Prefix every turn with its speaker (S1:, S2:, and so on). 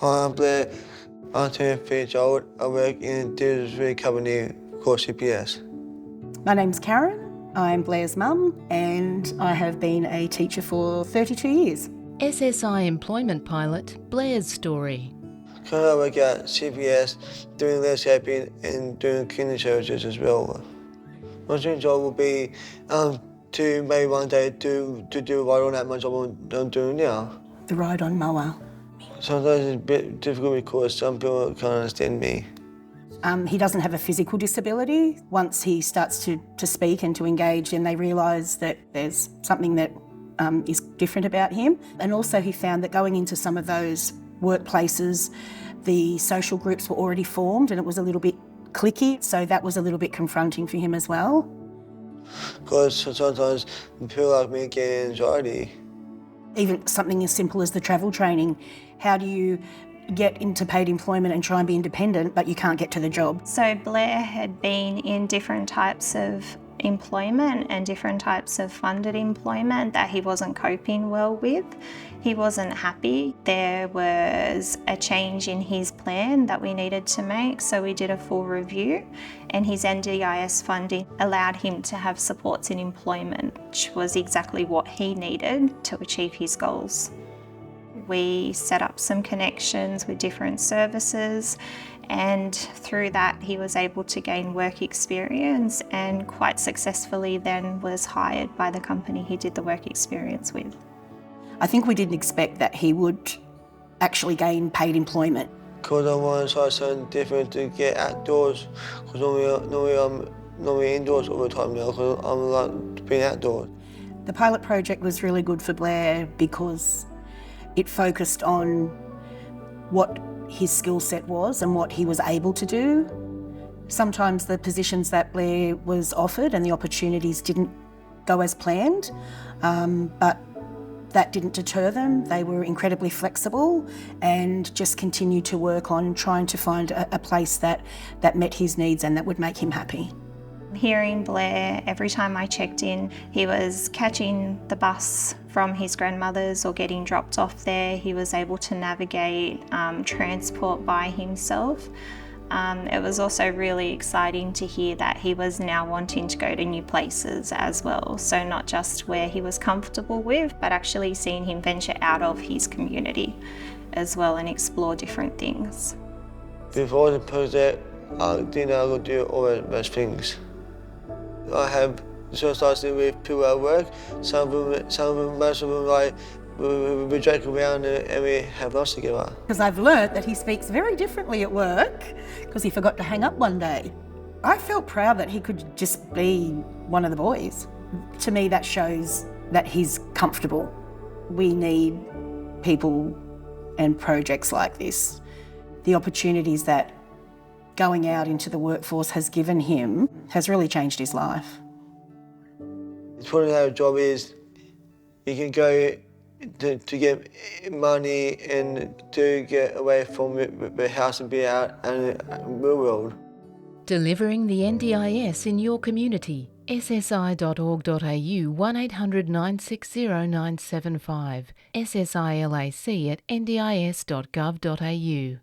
S1: Hi, I'm Blair. I'm 23 years old. I work in a delivery company called CPS.
S2: My name's Karen. I'm Blair's mum and I have been a teacher for 32 years.
S3: SSI employment pilot, Blair's story.
S1: Currently I work at CPS doing landscaping and doing cleaning services as well. My dream job will be to maybe one day to do right on that my job I'm doing now.
S2: The ride on mower.
S1: Sometimes it's a bit difficult because some people can't understand me.
S2: He doesn't have a physical disability. Once he starts to speak and to engage, then they realise that there's something that is different about him. And also he found that going into some of those workplaces, the social groups were already formed and it was a little bit cliquey, so that was a little bit confronting for him as well.
S1: Because sometimes people like me get anxiety.
S2: Even something as simple as the travel training. How do you get into paid employment and try and be independent, but you can't get to the job?
S4: So Blair had been in different types of employment and different types of funded employment that he wasn't coping well with. He wasn't happy. There was a change in his plan that we needed to make, so we did a full review, and his NDIS funding allowed him to have supports in employment, which was exactly what he needed to achieve his goals. We set up some connections with different services, and through that he was able to gain work experience and quite successfully then was hired by the company he did the work experience with.
S2: I think we didn't expect that he would actually gain paid employment.
S1: Because I want to try something different to get outdoors. Because normally indoors all the time now because I'm like being outdoors.
S2: The pilot project was really good for Blair because it focused on what his skill set was and what he was able to do. Sometimes the positions that Blair was offered and the opportunities didn't go as planned, but that didn't deter them. They were incredibly flexible and just continued to work on trying to find a place that met his needs and that would make him happy.
S4: Hearing Blair, every time I checked in, he was catching the bus from his grandmother's or getting dropped off there. He was able to navigate transport by himself. It was also really exciting to hear that he was now wanting to go to new places as well. So not just where he was comfortable with, but actually seeing him venture out of his community as well and explore different things.
S1: Before the project, I think I would do all those things. I have socialising with people at work. Most of them, like, we joke around and we have lunch together.
S2: Because I've learnt that he speaks very differently at work because he forgot to hang up one day. I felt proud that he could just be one of the boys. To me, that shows that he's comfortable. We need people and projects like this. The opportunities that going out into the workforce has given him has really changed his life.
S1: It's probably how a job is. You can go to get money and to get away from the house and be out in the real world.
S3: Delivering the NDIS in your community. ssi.org.au 1800 960 975. SSI LAC at ndis.gov.au.